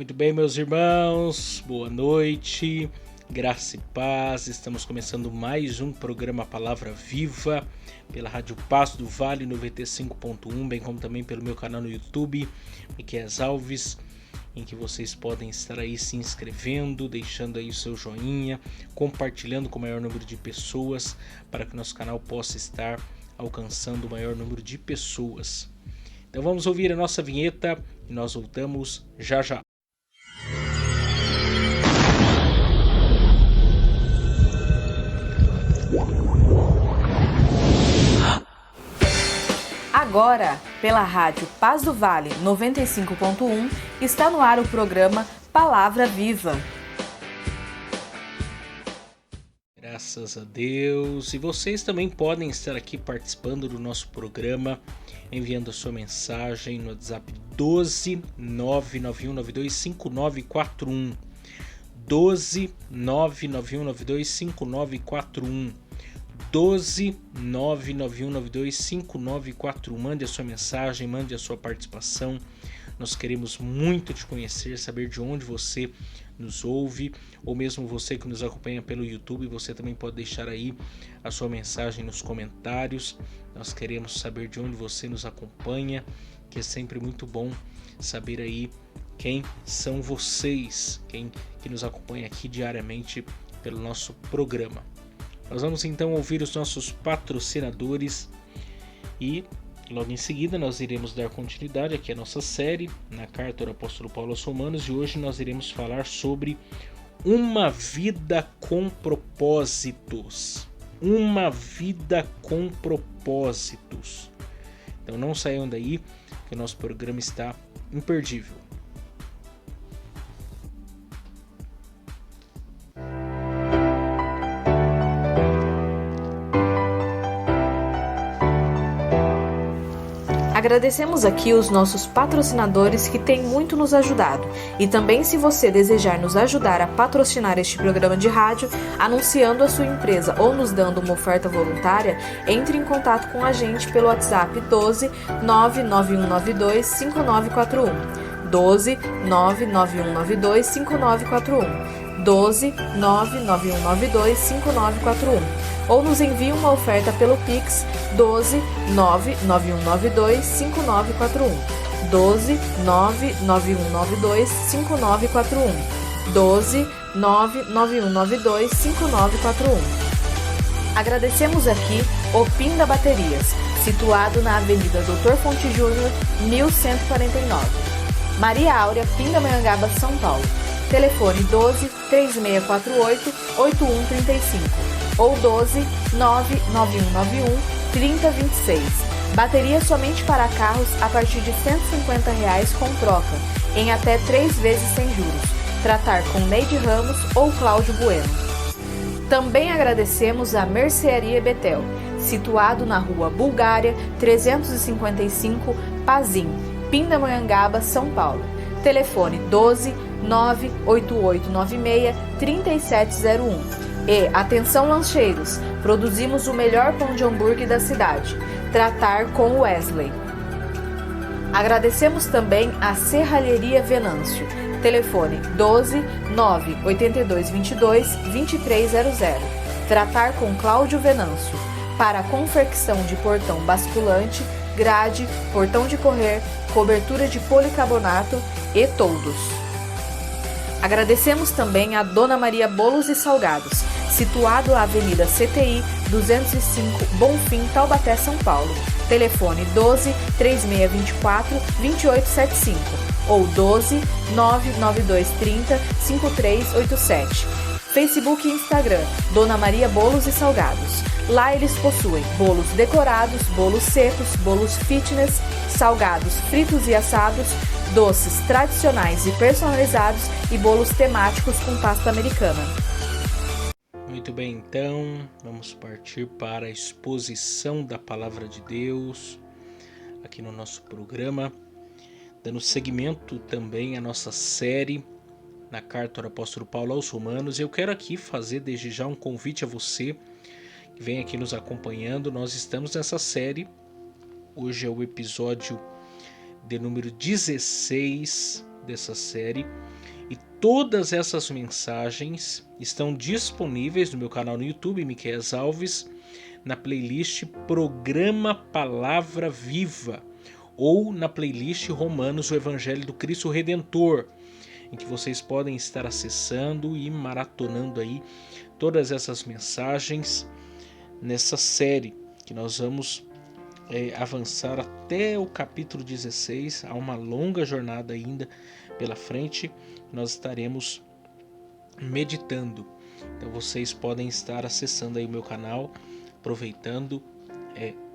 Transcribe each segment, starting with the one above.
Muito bem, meus irmãos, boa noite, graça e paz. Estamos começando mais um programa Palavra Viva pela Rádio Passo do Vale 95.1, bem como também pelo meu canal no YouTube, Miquel Alves, em que vocês podem estar aí se inscrevendo, deixando aí o seu joinha, compartilhando com o maior número de pessoas, para que nosso canal possa estar alcançando o maior número de pessoas. Então vamos ouvir a nossa vinheta e nós voltamos já já. Agora, pela Rádio Paz do Vale 95.1, está no ar o programa Palavra Viva. Graças a Deus. E vocês também podem estar aqui participando do nosso programa, enviando a sua mensagem no WhatsApp 12 99192 5941. 12 99192 5941. 12 99192 5941. Mande a sua mensagem, mande a sua participação. Nós queremos muito te conhecer, saber de onde você nos ouve, ou mesmo você que nos acompanha pelo YouTube, você também pode deixar aí a sua mensagem nos comentários. Nós queremos saber de onde você nos acompanha, que é sempre muito bom saber aí quem são vocês, quem que nos acompanha aqui diariamente pelo nosso programa. Nós vamos então ouvir os nossos patrocinadores e logo em seguida nós iremos dar continuidade aqui à nossa série na Carta do Apóstolo Paulo aos Romanos, e hoje nós iremos falar sobre uma vida com propósitos. Uma vida com propósitos. Então não saiam daí, que o nosso programa está imperdível. Agradecemos aqui os nossos patrocinadores que têm muito nos ajudado. E também, se você desejar nos ajudar a patrocinar este programa de rádio, anunciando a sua empresa ou nos dando uma oferta voluntária, entre em contato com a gente pelo WhatsApp 12 99192 5941. 12 99192 5941. 12 99192 5941. Ou nos envie uma oferta pelo Pix 12 99192 5941. 12 99192 5941. 12 99192 5941. Agradecemos aqui o Pinda Baterias, situado na Avenida Doutor Fonte Júnior, 1149. Maria Áurea, Pindamonhangaba, São Paulo. Telefone 12 3648 8135 ou 12 99191 3026. Bateria somente para carros a partir de R$ 150 com troca, em até 3 vezes sem juros. Tratar com Neide Ramos ou Cláudio Bueno. Também agradecemos a Mercearia Betel, situado na Rua Bulgária 355, Pazim, Pindamonhangaba, São Paulo. Telefone 12 98896 3701. E atenção lancheiros, produzimos o melhor pão de hambúrguer da cidade. Tratar com Wesley. Agradecemos também a Serralheria Venâncio. Telefone 12 98222 2300. Tratar com Cláudio Venâncio. Para confecção de portão basculante, grade, portão de correr, cobertura de policarbonato e toldos. Agradecemos também a Dona Maria Bolos e Salgados, situado à Avenida CTI 205, Bonfim, Taubaté, São Paulo. Telefone 12 3624 2875 ou 12 99230 5387. Facebook e Instagram, Dona Maria Bolos e Salgados. Lá eles possuem bolos decorados, bolos secos, bolos fitness, salgados fritos e assados, doces tradicionais e personalizados e bolos temáticos com pasta americana. Muito bem, então vamos partir para a exposição da Palavra de Deus aqui no nosso programa, dando seguimento também à nossa série na Carta do Apóstolo Paulo aos Romanos. Eu quero aqui fazer desde já um convite a você que vem aqui nos acompanhando. Nós estamos nessa série, hoje é o episódio de número 16, dessa série. E todas essas mensagens estão disponíveis no meu canal no YouTube, Miqueias Alves, na playlist Programa Palavra Viva, ou na playlist Romanos, o Evangelho do Cristo Redentor, em que vocês podem estar acessando e maratonando aí todas essas mensagens nessa série, que nós vamos avançar até o capítulo 16, há uma longa jornada ainda pela frente, nós estaremos meditando. Então vocês podem estar acessando aí o meu canal, aproveitando,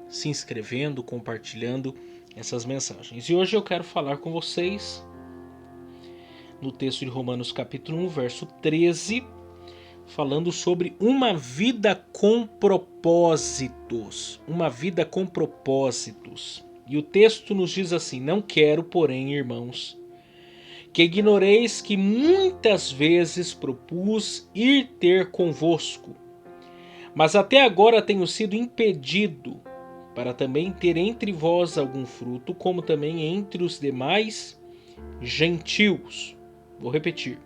se inscrevendo, compartilhando essas mensagens. E hoje eu quero falar com vocês no texto de Romanos capítulo 1, verso 13, falando sobre uma vida com propósitos. Uma vida com propósitos. E o texto nos diz assim: não quero, porém, irmãos, que ignoreis que muitas vezes propus ir ter convosco, mas até agora tenho sido impedido, para também ter entre vós algum fruto, como também entre os demais gentios. Vou repetir.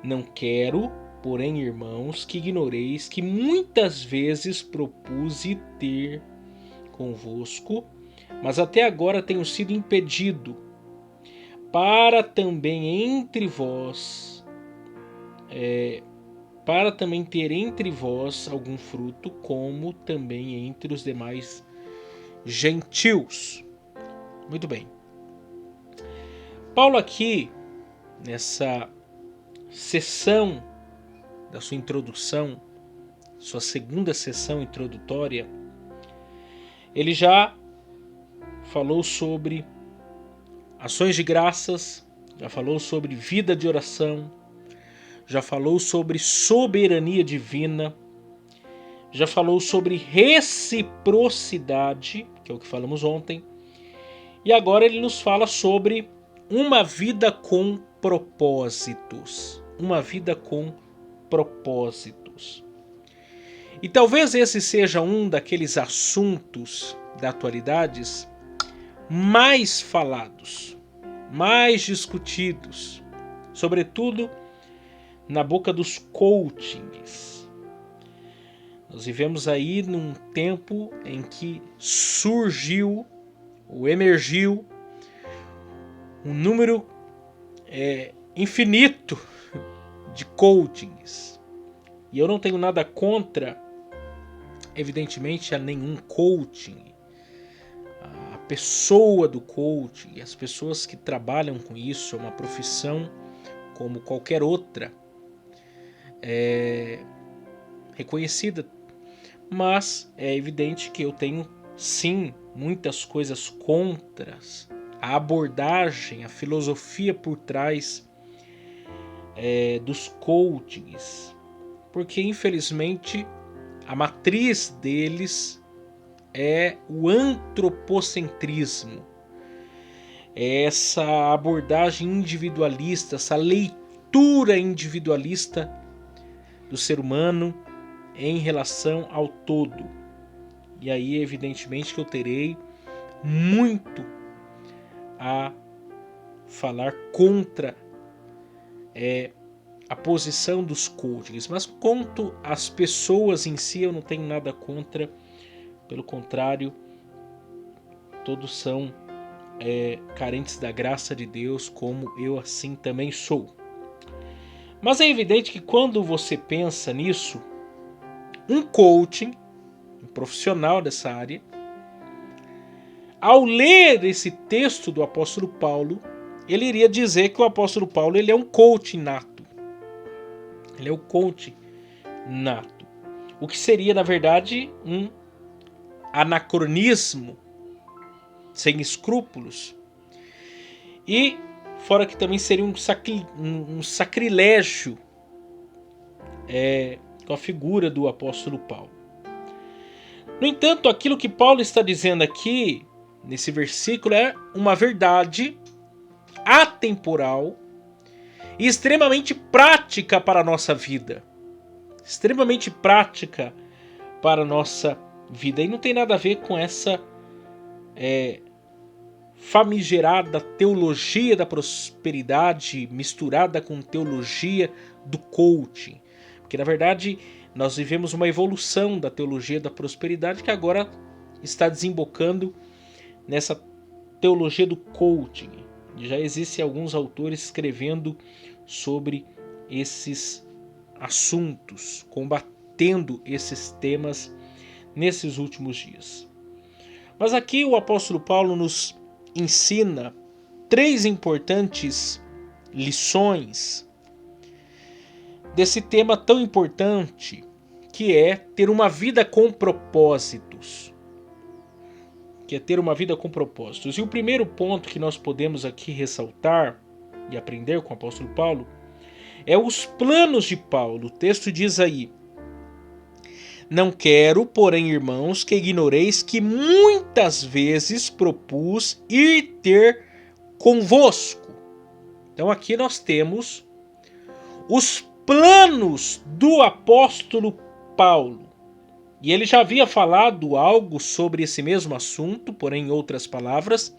Não quero, porém, irmãos, que ignoreis que muitas vezes propus ir ter convosco, mas até agora tenho sido impedido, para também entre vós, para também ter entre vós algum fruto, como também entre os demais gentios. Muito bem. Paulo aqui, nessa sessão da sua introdução, sua segunda sessão introdutória, ele já falou sobre ações de graças, já falou sobre vida de oração, já falou sobre soberania divina, já falou sobre reciprocidade, que é o que falamos ontem, e agora ele nos fala sobre uma vida com propósitos. Uma vida com propósitos. E talvez esse seja um daqueles assuntos da atualidade mais falados, mais discutidos, sobretudo na boca dos coachings. Nós vivemos aí num tempo em que surgiu ou emergiu um número infinito de coachings. E eu não tenho nada contra, evidentemente, a nenhum coaching. A pessoa do coaching, as pessoas que trabalham com isso, é uma profissão como qualquer outra, reconhecida. Mas é evidente que eu tenho, sim, muitas coisas contra a abordagem, a filosofia por trás dos coachings, porque infelizmente a matriz deles é o antropocentrismo, é essa abordagem individualista, essa leitura individualista do ser humano em relação ao todo. E aí evidentemente que eu terei muito a falar contra a posição dos coachings, mas quanto às pessoas em si eu não tenho nada contra, pelo contrário, todos são carentes da graça de Deus, como eu assim também sou. Mas é evidente que quando você pensa nisso, um coaching, um profissional dessa área, ao ler esse texto do apóstolo Paulo, ele iria dizer que o apóstolo Paulo ele é um coach nato. Ele é o coach nato. O que seria, na verdade, um anacronismo, sem escrúpulos. E fora que também seria um sacrilégio com a figura do apóstolo Paulo. No entanto, aquilo que Paulo está dizendo aqui, nesse versículo, é uma verdade atemporal e extremamente prática para a nossa vida. Extremamente prática para a nossa vida. E não tem nada a ver com essa famigerada teologia da prosperidade misturada com teologia do coaching. Porque na verdade nós vivemos uma evolução da teologia da prosperidade que agora está desembocando nessa teologia do coaching. Já existem alguns autores escrevendo sobre esses assuntos, combatendo esses temas nesses últimos dias. Mas aqui o apóstolo Paulo nos ensina 3 importantes lições desse tema tão importante, que é ter uma vida com propósitos. E o primeiro ponto que nós podemos aqui ressaltar e aprender com o apóstolo Paulo é os planos de Paulo. O texto diz aí: não quero, porém, irmãos, que ignoreis que muitas vezes propus ir ter convosco. Então aqui nós temos os planos do apóstolo Paulo. E ele já havia falado algo sobre esse mesmo assunto, porém em outras palavras,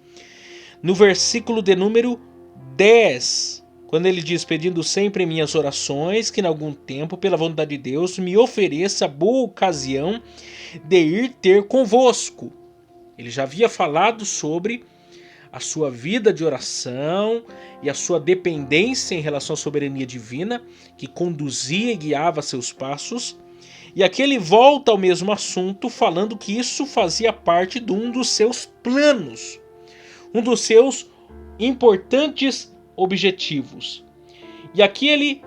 no versículo de número 10, quando ele diz: pedindo sempre em minhas orações, que em algum tempo, pela vontade de Deus, me ofereça boa ocasião de ir ter convosco. Ele já havia falado sobre a sua vida de oração e a sua dependência em relação à soberania divina, que conduzia e guiava seus passos. E aqui ele volta ao mesmo assunto, falando que isso fazia parte de um dos seus planos, um dos seus importantes objetivos. E aqui ele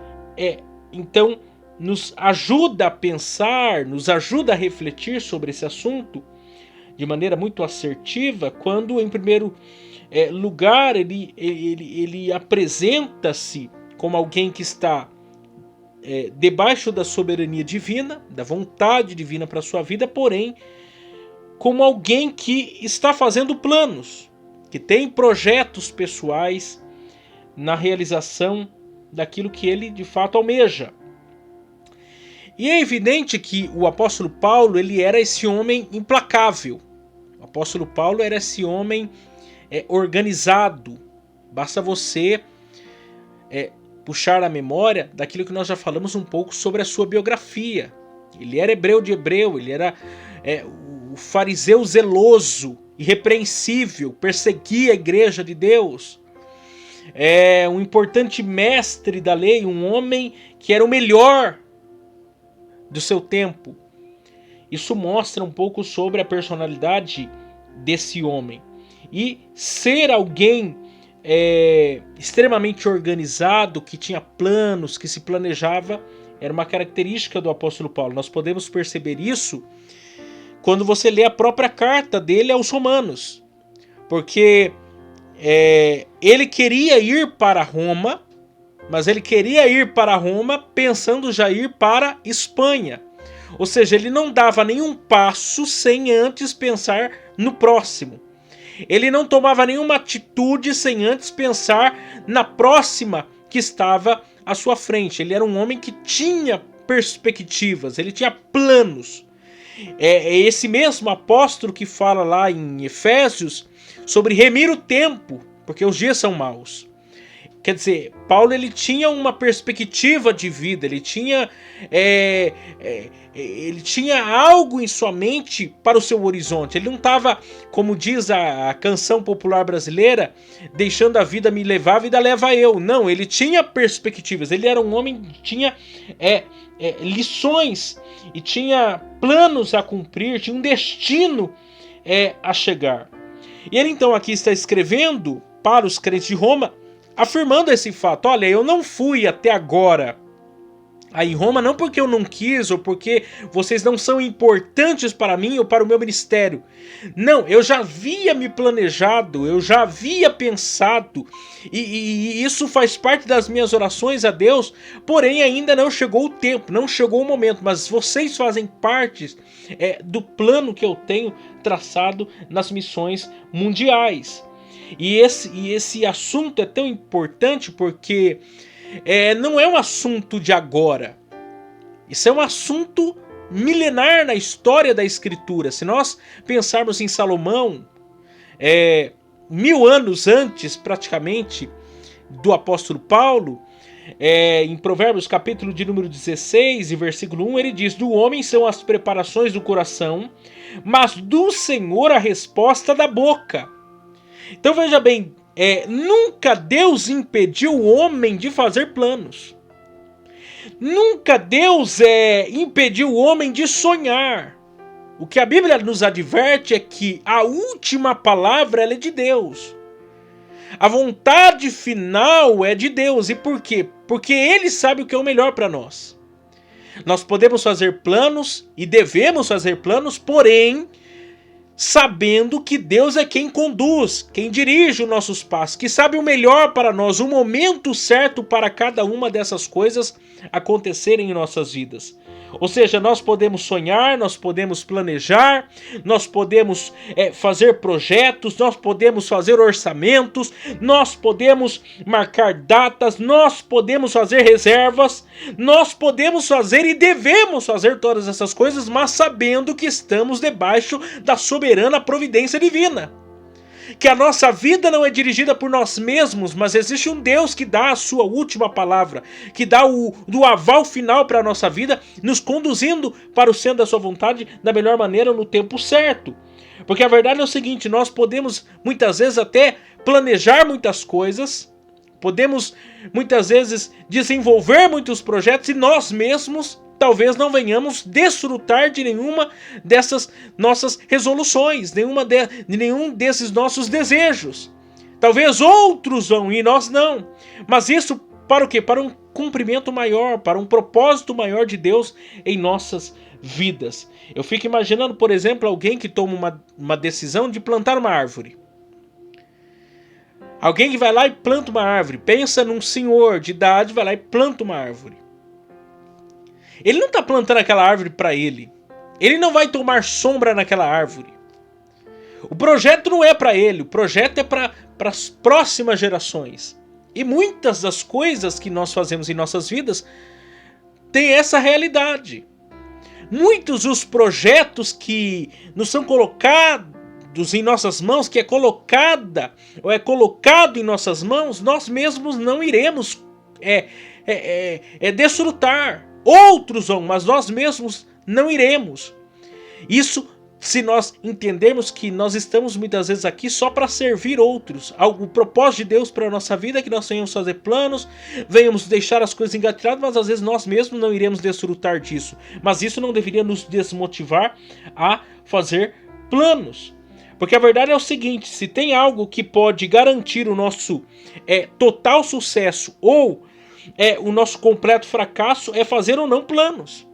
então nos ajuda a pensar, nos ajuda a refletir sobre esse assunto de maneira muito assertiva, quando em primeiro lugar ele apresenta-se como alguém que está debaixo da soberania divina, da vontade divina para a sua vida, porém como alguém que está fazendo planos, que tem projetos pessoais na realização daquilo que ele de fato almeja. E é evidente que o apóstolo Paulo ele era esse homem implacável. O apóstolo Paulo era esse homem organizado. Basta você puxar a memória daquilo que nós já falamos um pouco sobre a sua biografia. Ele era hebreu de hebreu, ele era o fariseu zeloso, irrepreensível, perseguia a igreja de Deus. Um importante mestre da lei, um homem que era o melhor do seu tempo. Isso mostra um pouco sobre a personalidade desse homem. E ser alguém extremamente organizado, que tinha planos, que se planejava, era uma característica do apóstolo Paulo. Nós podemos perceber isso quando você lê a própria carta dele aos Romanos. Porque ele queria ir para Roma, mas ele queria ir para Roma pensando já ir para Espanha. Ou seja, ele não dava nenhum passo sem antes pensar no próximo. Ele não tomava nenhuma atitude sem antes pensar na próxima que estava à sua frente. Ele era um homem que tinha perspectivas, ele tinha planos. É esse mesmo apóstolo que fala lá em Efésios sobre remir o tempo, porque os dias são maus. Quer dizer, Paulo ele tinha uma perspectiva de vida, ele tinha algo em sua mente para o seu horizonte. Ele não estava, como diz a canção popular brasileira, deixando a vida me levar, a vida leva eu. Não, ele tinha perspectivas, ele era um homem que tinha lições e tinha planos a cumprir, tinha um destino a chegar. E ele então aqui está escrevendo para os crentes de Roma, afirmando esse fato: olha, eu não fui até agora aí em Roma não porque eu não quis ou porque vocês não são importantes para mim ou para o meu ministério. Não, eu já havia me planejado, eu já havia pensado e isso faz parte das minhas orações a Deus, porém ainda não chegou o tempo, não chegou o momento, mas vocês fazem parte do plano que eu tenho traçado nas missões mundiais. E esse assunto é tão importante porque não é um assunto de agora. Isso é um assunto milenar na história da Escritura. Se nós pensarmos em Salomão, 1000 anos antes, praticamente, do apóstolo Paulo, em Provérbios capítulo de número 16 e versículo 1, ele diz: do homem são as preparações do coração, mas do Senhor a resposta da boca. Então veja bem, nunca Deus impediu o homem de fazer planos. Nunca Deus impediu o homem de sonhar. O que a Bíblia nos adverte é que a última palavra ela é de Deus. A vontade final é de Deus. E por quê? Porque Ele sabe o que é o melhor para nós. Nós podemos fazer planos e devemos fazer planos, porém, sabendo que Deus é quem conduz, quem dirige os nossos passos, que sabe o melhor para nós, o momento certo para cada uma dessas coisas acontecerem em nossas vidas. Ou seja, nós podemos sonhar, nós podemos planejar, nós podemos fazer projetos, nós podemos fazer orçamentos, nós podemos marcar datas, nós podemos fazer reservas, nós podemos fazer e devemos fazer todas essas coisas, mas sabendo que estamos debaixo da soberana providência divina. Que a nossa vida não é dirigida por nós mesmos, mas existe um Deus que dá a sua última palavra, que dá o aval final para a nossa vida, nos conduzindo para o centro da sua vontade da melhor maneira no tempo certo. Porque a verdade é o seguinte, nós podemos muitas vezes até planejar muitas coisas, podemos muitas vezes desenvolver muitos projetos e nós mesmos talvez não venhamos desfrutar de nenhuma dessas nossas resoluções, de nenhum desses nossos desejos. Talvez outros vão e nós não. Mas isso para o quê? Para um cumprimento maior, para um propósito maior de Deus em nossas vidas. Eu fico imaginando, por exemplo, alguém que toma uma decisão de plantar uma árvore. Alguém que vai lá e planta uma árvore. Pensa num senhor de idade, vai lá e planta uma árvore. Ele não está plantando aquela árvore para ele. Ele não vai tomar sombra naquela árvore. O projeto não é para ele. O projeto é para as próximas gerações. E muitas das coisas que nós fazemos em nossas vidas têm essa realidade. Muitos dos projetos que nos são colocados em nossas mãos, que é colocada ou é colocado em nossas mãos, nós mesmos não iremos desfrutar. Outros vão, mas nós mesmos não iremos. Isso se nós entendermos que nós estamos muitas vezes aqui só para servir outros. O propósito de Deus para a nossa vida é que nós venhamos fazer planos, venhamos deixar as coisas engatilhadas, mas às vezes nós mesmos não iremos desfrutar disso. Mas isso não deveria nos desmotivar a fazer planos. Porque a verdade é o seguinte, se tem algo que pode garantir o nosso total sucesso ou o nosso completo fracasso, é fazer ou não planos.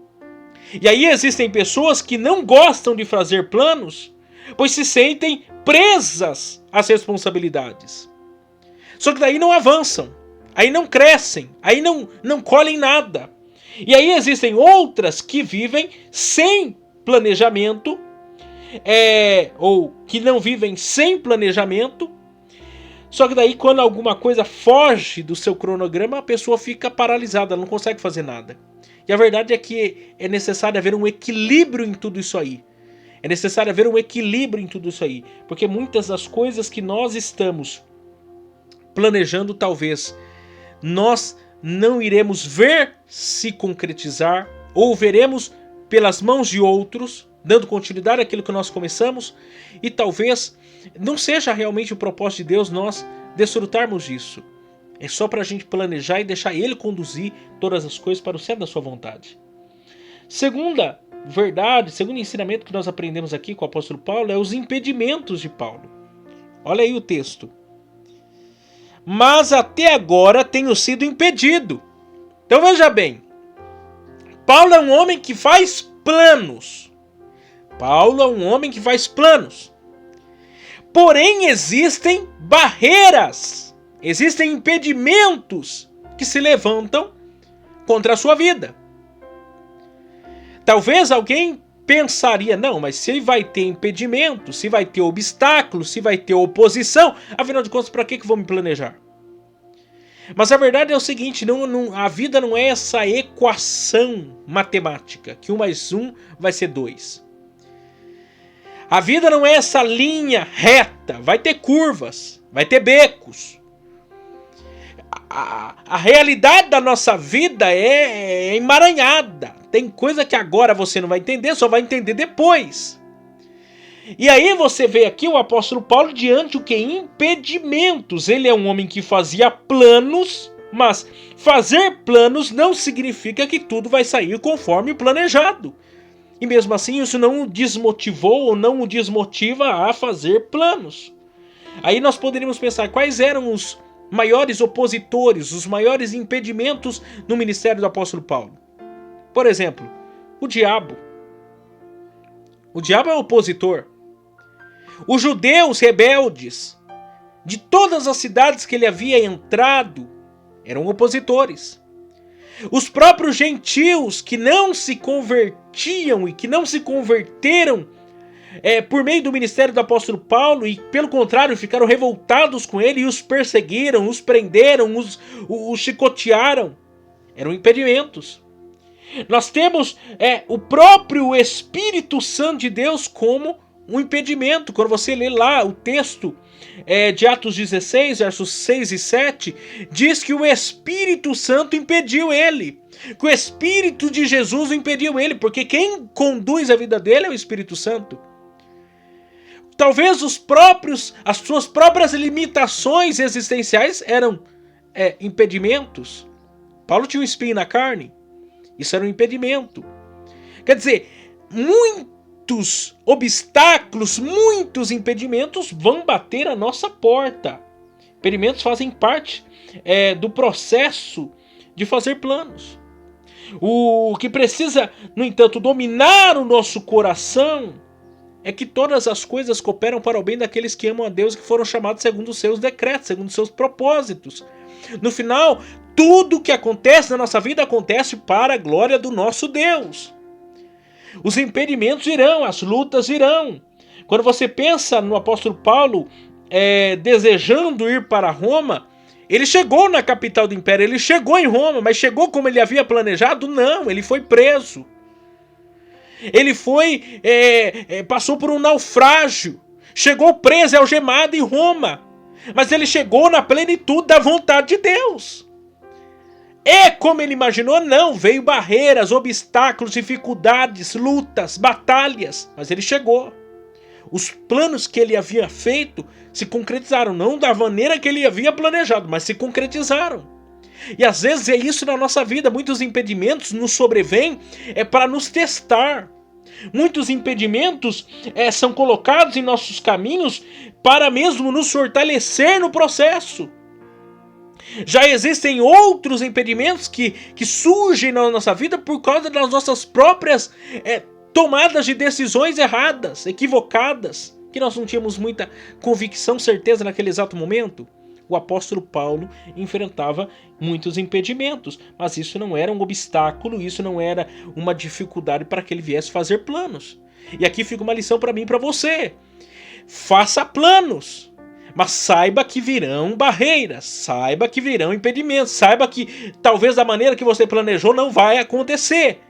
E aí existem pessoas que não gostam de fazer planos, pois se sentem presas às responsabilidades. Só que daí não avançam, aí não crescem, aí não colhem nada. E aí existem outras que vivem sem planejamento, ou que não vivem sem planejamento. Só que daí quando alguma coisa foge do seu cronograma, a pessoa fica paralisada, ela não consegue fazer nada. E a verdade é que é necessário haver um equilíbrio em tudo isso aí. É necessário haver um equilíbrio em tudo isso aí. Porque muitas das coisas que nós estamos planejando, talvez nós não iremos ver se concretizar, ou veremos pelas mãos de outros, dando continuidade àquilo que nós começamos, e talvez não seja realmente o propósito de Deus nós desfrutarmos disso. É só para a gente planejar e deixar Ele conduzir todas as coisas para o centro da sua vontade. Segunda verdade, segundo ensinamento que nós aprendemos aqui com o apóstolo Paulo é os impedimentos de Paulo. Olha aí o texto. Mas até agora tenho sido impedido. Então veja bem, Paulo é um homem que faz planos. Paulo é um homem que faz planos. Porém existem barreiras, existem impedimentos que se levantam contra a sua vida. Talvez alguém pensaria, não, mas se vai ter impedimento, se vai ter obstáculos, se vai ter oposição, afinal de contas, para que vou me planejar? Mas a verdade é o seguinte, a vida não é essa equação matemática, que 1 mais 1 vai ser 2. A vida não é essa linha reta, vai ter curvas, vai ter becos. A realidade da nossa vida é emaranhada. Tem coisa que agora você não vai entender, só vai entender depois. E aí você vê aqui o apóstolo Paulo diante do que? Impedimentos. Ele é um homem que fazia planos, mas fazer planos não significa que tudo vai sair conforme o planejado. E mesmo assim isso não o desmotivou ou não o desmotiva a fazer planos. Aí nós poderíamos pensar quais eram os maiores opositores, os maiores impedimentos no ministério do apóstolo Paulo. Por exemplo, o diabo. O diabo é opositor. Os judeus rebeldes de todas as cidades que ele havia entrado eram opositores. Os próprios gentios que não se convertiam e que não se converteram por meio do ministério do apóstolo Paulo e pelo contrário ficaram revoltados com ele e os perseguiram, os prenderam, os chicotearam, eram impedimentos. Nós temos o próprio Espírito Santo de Deus como um impedimento. Quando você lê lá o texto de Atos 16, versos 6 e 7, diz que o Espírito Santo impediu ele, que o Espírito de Jesus impediu ele, porque quem conduz a vida dele é o Espírito Santo. Talvez as suas próprias limitações existenciais eram impedimentos. Paulo tinha um espinho na carne, isso era um impedimento. Quer dizer, muitos obstáculos, muitos impedimentos vão bater a nossa porta. Impedimentos fazem parte do processo de fazer planos. O que precisa, no entanto, dominar o nosso coração é que todas as coisas cooperam para o bem daqueles que amam a Deus e que foram chamados segundo os seus decretos, segundo os seus propósitos. No final, tudo que acontece na nossa vida acontece para a glória do nosso Deus. Os impedimentos irão, as lutas irão. Quando você pensa no apóstolo Paulo desejando ir para Roma, ele chegou na capital do império, ele chegou em Roma, mas chegou como ele havia planejado? Não, ele foi preso. Ele passou por um naufrágio, chegou preso e algemado em Roma, mas ele chegou na plenitude da vontade de Deus. Como ele imaginou? Não, veio barreiras, obstáculos, dificuldades, lutas, batalhas, mas ele chegou. Os planos que ele havia feito se concretizaram, não da maneira que ele havia planejado, mas se concretizaram. E às vezes é isso na nossa vida, muitos impedimentos nos sobrevêm para nos testar. Muitos impedimentos são colocados em nossos caminhos para mesmo nos fortalecer no processo. Já existem outros impedimentos que surgem na nossa vida por causa das nossas próprias tomadas de decisões erradas, equivocadas, que nós não tínhamos muita convicção, certeza naquele exato momento. O apóstolo Paulo enfrentava muitos impedimentos, mas isso não era um obstáculo, isso não era uma dificuldade para que ele viesse fazer planos. E aqui fica uma lição para mim e para você. Faça planos, mas saiba que virão barreiras, saiba que virão impedimentos, saiba que talvez da maneira que você planejou não vai acontecer.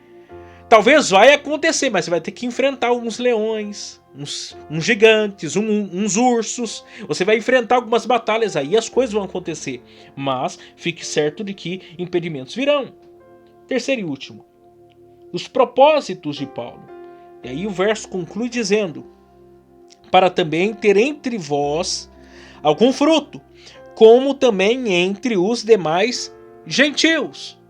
Talvez vai acontecer, mas você vai ter que enfrentar uns leões, uns gigantes, uns ursos. Você vai enfrentar algumas batalhas, aí as coisas vão acontecer. Mas fique certo de que impedimentos virão. Terceiro e último, os propósitos de Paulo. E aí o verso conclui dizendo: para também ter entre vós algum fruto, como também entre os demais gentios.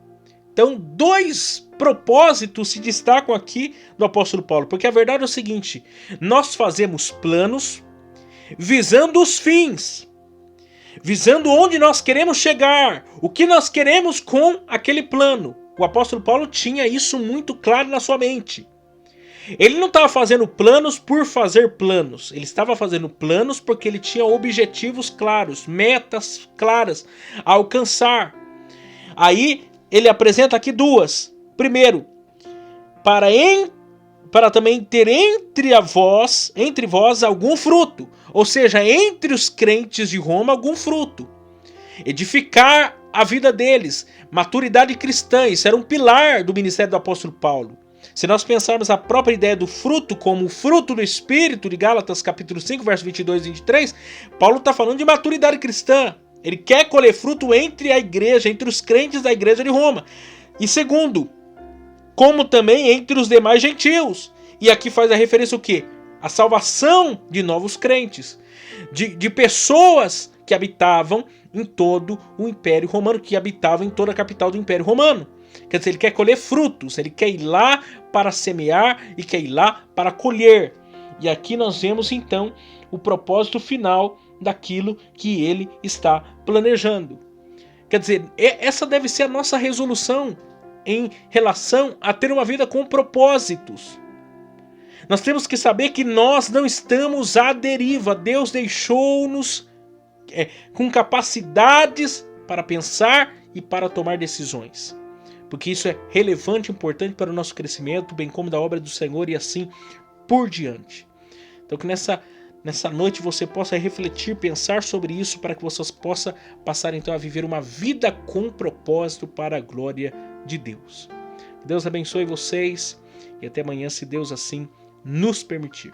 Então, dois propósitos se destacam aqui do apóstolo Paulo, porque a verdade é o seguinte: nós fazemos planos visando os fins, visando onde nós queremos chegar, o que nós queremos com aquele plano. O apóstolo Paulo tinha isso muito claro na sua mente. Ele não estava fazendo planos por fazer planos, ele estava fazendo planos porque ele tinha objetivos claros, metas claras a alcançar. Aí ele apresenta aqui duas. Primeiro, para também ter entre vós algum fruto, ou seja, entre os crentes de Roma algum fruto. Edificar a vida deles, maturidade cristã, isso era um pilar do ministério do apóstolo Paulo. Se nós pensarmos a própria ideia do fruto como o fruto do Espírito, de Gálatas capítulo 5, verso 22 e 23, Paulo está falando de maturidade cristã. Ele quer colher fruto entre a igreja, entre os crentes da igreja de Roma. E segundo, como também entre os demais gentios. E aqui faz a referência o quê? A salvação de novos crentes. De pessoas que habitavam em todo o Império Romano, que habitavam em toda a capital do Império Romano. Quer dizer, ele quer colher frutos, ele quer ir lá para semear e quer ir lá para colher. E aqui nós vemos então o propósito final daquilo que ele está planejando. Quer dizer, essa deve ser a nossa resolução em relação a ter uma vida com propósitos. Nós temos que saber que nós não estamos à deriva. Deus deixou-nos com capacidades para pensar e para tomar decisões. Porque isso é relevante e importante para o nosso crescimento, bem como da obra do Senhor e assim por diante. Então que nessa noite você possa refletir, pensar sobre isso, para que você possa passar então a viver uma vida com propósito para a glória de Deus. Que Deus abençoe vocês e até amanhã, se Deus assim nos permitir.